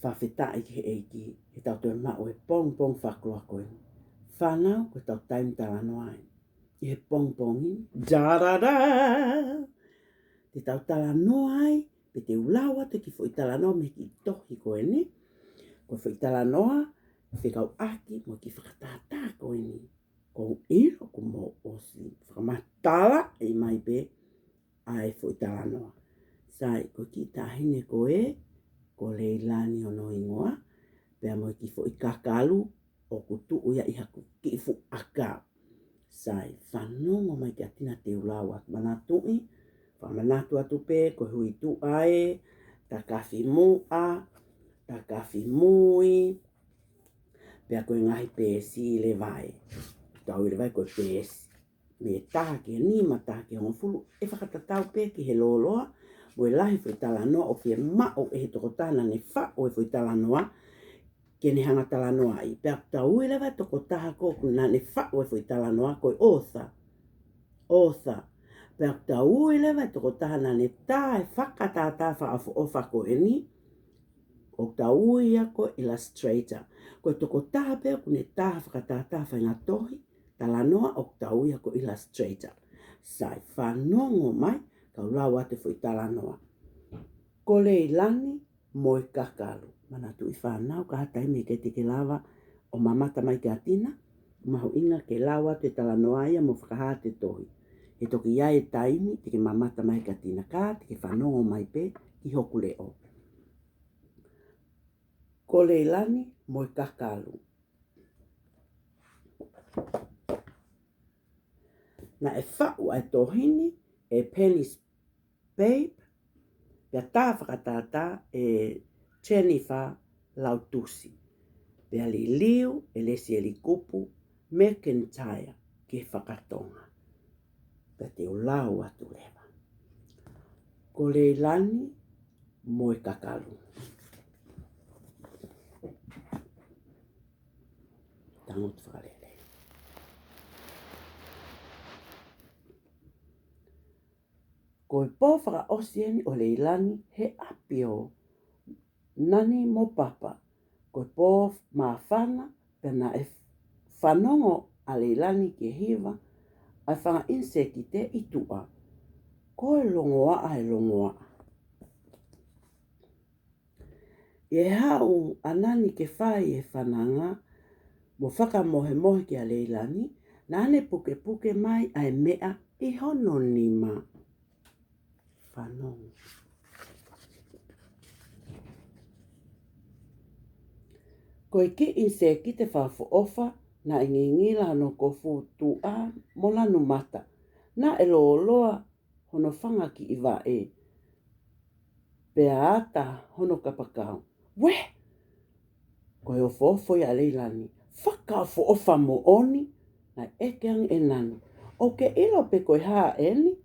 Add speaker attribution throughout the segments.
Speaker 1: whawhetai ki he eiki, he tau tue mao e pong pong whaklua koe. Whanau koe tau taim talano ai. I he pong pongi, jarara! Te tau talano ai, pe te ulawa te ki fo i talano me ki tohi koe ni. Koe fo i talanoa, whekau aki mo ki whakatata koe ni. Ko iro ko mo osi, whakamatala e mai pe, ai fo i talanoa. Sai, ko ki tahine koe, ko leilani o no ingoa, pea mo ki fo i kakalu, o kutu uia i haku ki fu aka. Sai, whanongo mai ki atina te ulawa manatui, whamanatu atu pe, ko hui tu ae, ta kawhi mua, ta kawhi mui, pea koe ngahi pēsi le vai. Tau i le vai koe pēsi. Me taha ki ni ma taha ki hongo fulu, e whakatatau pe ki he loloa, mo e lahi fo i talanoa o fie mao e he tokotana ne wha o e fo i talanoa, ke ne hanga talanoa i. Pea tau i le vai tokotaha ko kuna ne wha o e fo i talanoa koe otha. Otha. Pea tau i le vai tokotaha na ne tae whakatata wha afo o whako e ni, o tau ia ko illustrator. Koe tokotaha pea kune taha whakatata wha inga tohi, talanoa o tau ia ko illustrator. Sai whanongo mai, kau lau ate fo i talanoa. Ko leilani mo i kakalu. Mana tu i whanau ka hatai me ke te ke lawa o mamata mai ke atina, mahu inga ke lawa te talanoa ia mo whakahate tohi. E toki ia e taimi te ke mamata mai ke atina ka, te ke whanongo mai pe ki hoku leo. Ko leilani mo i kakalu. Na e whau ai tohini e Penny's Babe, pia tā whakatata e Jennifer Lautusi. Pia li liu e lesi e li kupu McIntyre ki whakatonga. Pia te ulau atu lewa. Ko leilani mo i kakalu. Tangot whakalele. Ko i pō whakaosieni o leilani he apio. Nani mo papa. Ko i pō mawhana pena e whanongo a leilani ke hiva ai whanga inseki te itua. Ko e longoa ai longoa. I hau anani ke whai e whananga mo whakamohe mohe ki a leilani, na ane puke puke mai ai mea I hono nima. Whanongo. Ko I ki inseki te whawho ofa na ingingila no ko futu a molanu mata. Na e loa hono whanga ki iwa e. Pea ata hono kapakau. We! Ko e ofo I a leilani. Whaka ofo ofa mo oni. Na ekeang e nani. O ke ilo pe koe haa eni.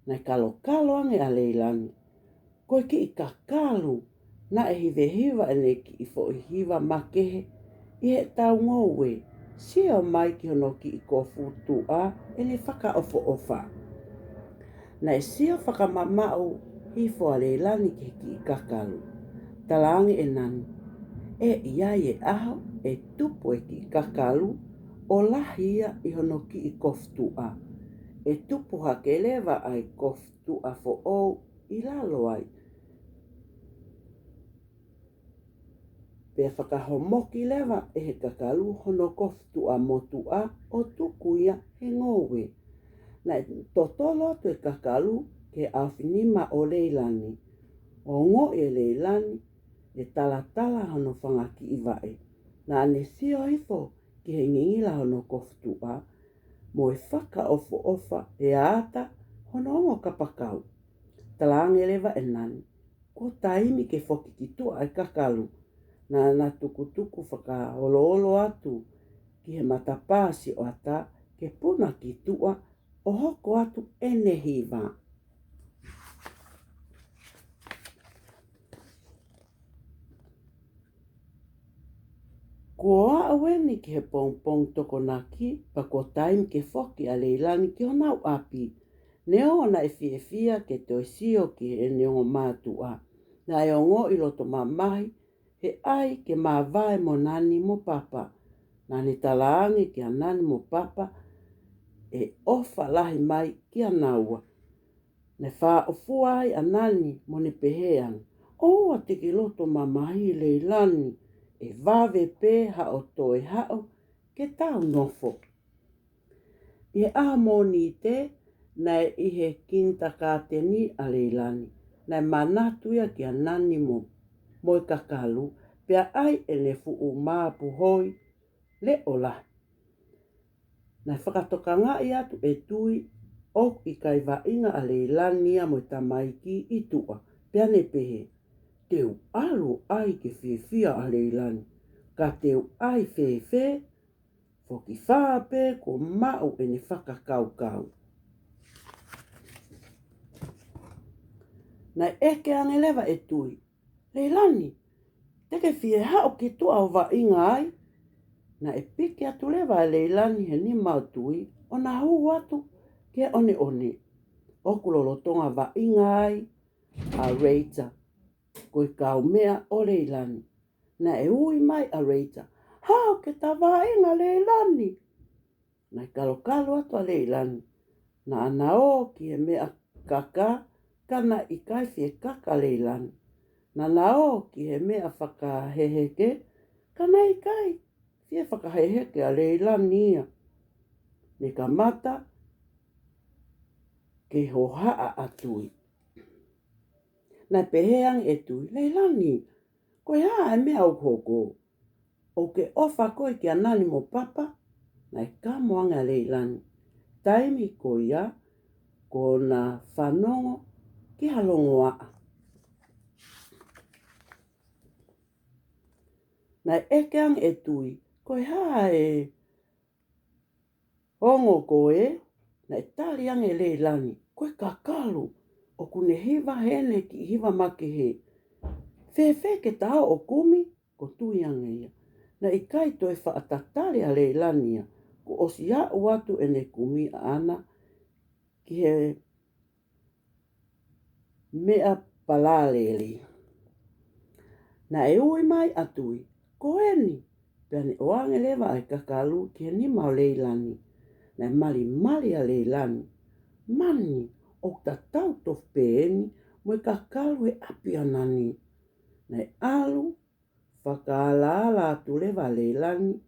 Speaker 1: Na kalo kalo ange a leilani. Koe ki I kakalu. Na e hive hiva ene ki I fo I hiva makehe. I he tau ngowe. Sia mai ki hono ki I kofutu a. Ene whaka ofo ofa. Na e sia whakamamau hifo a leilani ki I kakalu. Talangi e nani. E iai e aho e tupu e ki I kakalu. O lahia I hono ki I kofutu a. E tupu hake lewa ai kofutu a fo o I lalo ai. Pea whakahomoki lewa e he kakalu hono kofutu a motu a o tuku ia he ngowe. Na totolo to e kakalu ke awhinima o leilani. O ngo e leilani e talatala hono whangaki I wae. Na ane sio hifo ki he ngingila hono kofutu a. Mo e whaka ofo ofa e ata hono ongo kapakau. Talange lewa e nani. Ko taimi ke whoki ki tua ai kakalu. Na tuku tuku whaka olo olo atu. Ki he matapasi o ata ke puna ki tua o hoko atu ene hiva. Ko aweni ki he pong pong toko naki, pa ko taim ke whoki a leilani ki o nau api. Neo na e fia ke toi sio ki he neo mātua. Na e ongo I loto mamahi, he ai ke mawai mo nani mo papa. Nani talaangi ki a nani mo papa e ofa lahi mai ki a naua. Ne wha o fuai a nani mo ne peheang. O a te ki loto mamahi leilani e vave pe ha o toe hao ke tau nofo. I a moni te nei i he kinta ka te ni a leilani. Nei manatuia ki a nani mo moi kakalu pia ai e ne fu u maapu hoi le ola. Nei whakatoka ngā i atu e tui o i kai wa inga a leilania mo tamaiki i tua. Pia ne pehe, teu alu ai ke whiwhia a leilani. Ka teu ai whewhe, whoki whaape ko mau e ne whakakaukau. Nei eke angelewa e tui, leilani, teke whie hao ki tua o wa inga ai. Na e piki atu lewa e leilani he ni mautui o na huu atu ke one one. O kulolotonga wa inga ai a reita. Koe kau mea o leilani. Na e ui mai a reita. Hao ke ta wa inga leilani. Na e kalo atu a leilani. Na ana o ki he mea kaka kana i kai fie kaka leilani. Na na o ki he mea whakaheheke kana i kai. Fie whakaheheke a leilani ia. Ne ka mata ke ho haa atui. Na peheang e tui, leilani, koe haa e mea au hoko. O ke ofa koe ki a nani mo papa, na e ka moanga leilani. Taimi ko ia, ko na whanongo ki halongo a. Na ekeang e tui, koe haa e hongo koe, na e taliang e leilani, koe kakalu, o kune hiva hene ki hiva make he. Whewhe ke tau o kumi, ko tuianga ia. Na i kai toi whaatatari a leilania, ko osi a uatu e ne kumi a ana, ki he mea palaleli. Na e ui mai atui, ko eni, peane oange lewa ai kakalu ki he ni mau leilani. Na mali a leilani, mani o ta tau tof peeni, mo i kakalu e api anani. Na e alu, whakaalaala atu lewa leilani,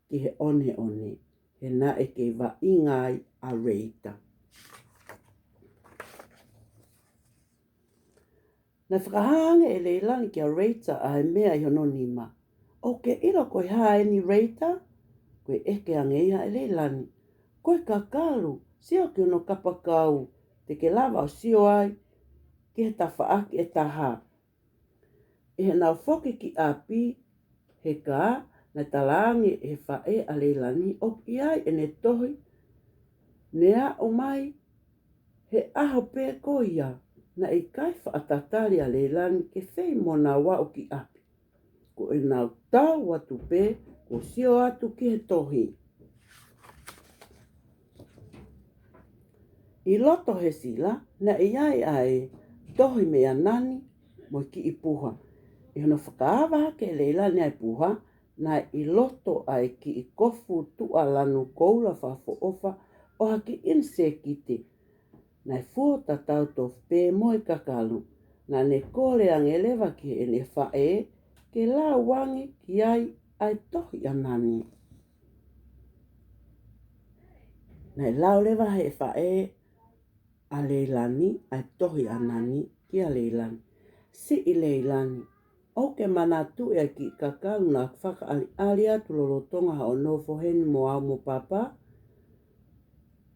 Speaker 1: ki he one, he na e ke wa ingai a reita. Na whakahange e leilani ki a reita a he mea i hono nima. O ke ilo koe hae ni reita, koe eke angeia e leilani. Koe kakalu, sio ki ono kapakau, te ke lava o sio ai, ki he tawhaaki e taha. E he nau whoki ki api, he ka, na talangi e whae a leilani, o ki ai e ne tohi, nea o mai, he aho pē koia, na i kai whaatatari a leilani ke whei mona wa o ki api. Ko e nau tau atu pē, ko sio atu ki he tohi. I loto he sila, na i ai ai, tohi mea nani, mo ki i puha. I hono whakaawa ke leilani ai puha, na i loto ai ki i kofu tua lanu koula whafo ofa, o haki inse kite. Na i fuota tau tof pē moi kakalu, na ne kore angelewa ki e ne whae, ke la wangi ki ai tohi anani. Na i lau lewa he whae, a leilani, ai tohi anani ki a leilani. Si i leilani, o ke manatu e ki kakalu na whaka ali atu lolotonga ha o nofo heni mo au mo papa.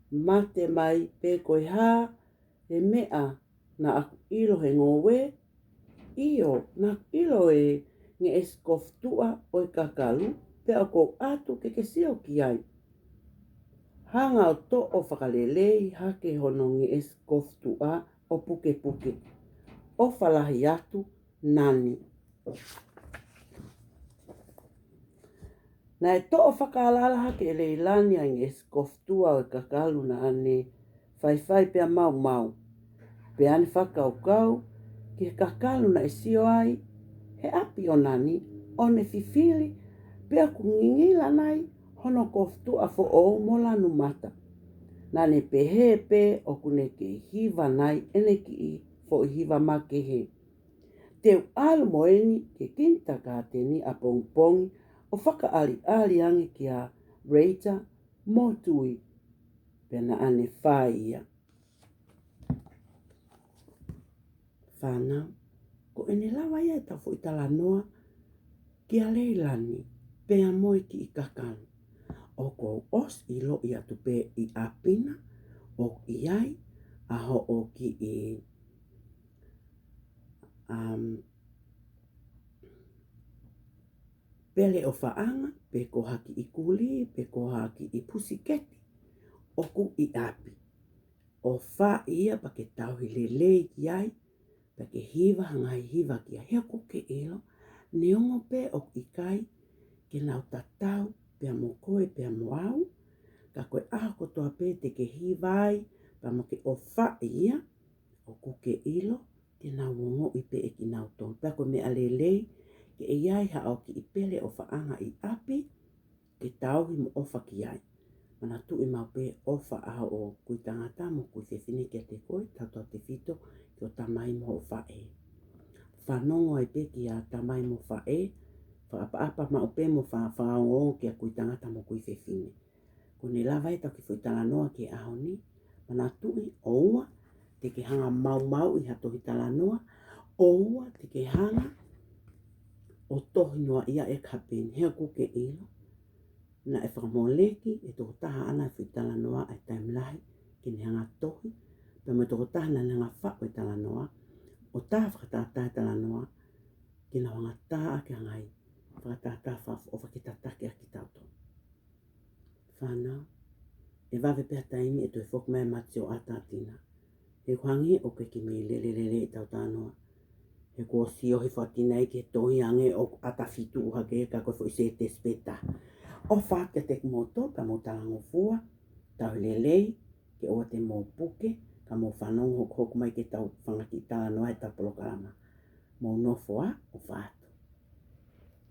Speaker 1: Mate mai pe koe ha, he mea na aku ilo he ngowe. Iyo, na ilo e nge eskoftua o i kakalu, pe ako atu ke sio ki ai. Hanga o to o whakalelei hake hono nge eskoftua o puke. O whalahi atu nani. Na e to o whakaalala hake e leilani a nge eskoftua o i kakalu na ane whai pia mau. Pe ane whakaukau ki he kakalu na e sio ai he api o nani, o ne fifili, pea ku ngingila nai, hono koftu a fo o mola numata. Nane pehe pe o kune ke hiva nai, ene ki I fo hiva ma ke he. Teu alu moeni ke kinta ka te ni a pongpongi, o whaka ali ange ki a reita motui, pena ane whaia. Whanau, ko ene lawa ia ta fo itala noa, ki a leilani, pea moe ki I kakanu. O ko os I lo I atu pe I apina, o I ai, aho o ki I pele o whaanga, pe ko haki I kuli, pe ko haki I pusiketi, o ku I api. O wha ia pa ke tauhi lelei ki ai, pa ke hiva hangai hiva ki a hea kuke ilo, neongo pe o I kai, ke nau tatau, pe mo koe, pe mo au, ka koe aho kotoa pe te ke hiva ai, pa mo ke o wha ia, o kuke ilo, te nau wongo I pe e ki nau tonu. Pa koe me a lelei, ke e iai ha au ki I pele o whaanga I api, ke tauhi mo ofa ki ai. Mana tu I mau pe ofa aho o kui tangata mo kui whewhine ki a te koe, tato te fito, ki o tamai mo o whae. Whanongo ai pe ki a tamai mo whae, whaapa ma o pe mo whaongo ki a kui tangata mo kui whewhine. Ko ne lawa e tau ki whaitala noa ki aho ni, mana tu I o ua, te ke hanga mau I hato hitala noa, o ua te ke hanga, o tohi noa ia e kapin, hea kuke ilo, na e whakamoleki, e toko taha ana e whaitala noa ai taimlahi, ki ne hanga tohi, pe me toko taha na hanga whako e tala noa, o taha whakatata e tala noa, ki na hanga taha ke hangai, whakatata whafu o whakitatake a ki tauto. Whanau, e wawe pēr taimi e tui whokmea mati o atatina. He kwangi o ke ki me lelelele e tau tānoa. He kua si o he whatinei ke tohi ange o atafitu uha ke ka koe fo I se te speta. O whake te kumoto ka mo talango fua, tau lelei, ke oa te mō puke, ka mō whanong hoku mai ke tau whangaki tānoa e tau polokarama. Mō nofoa o whātu.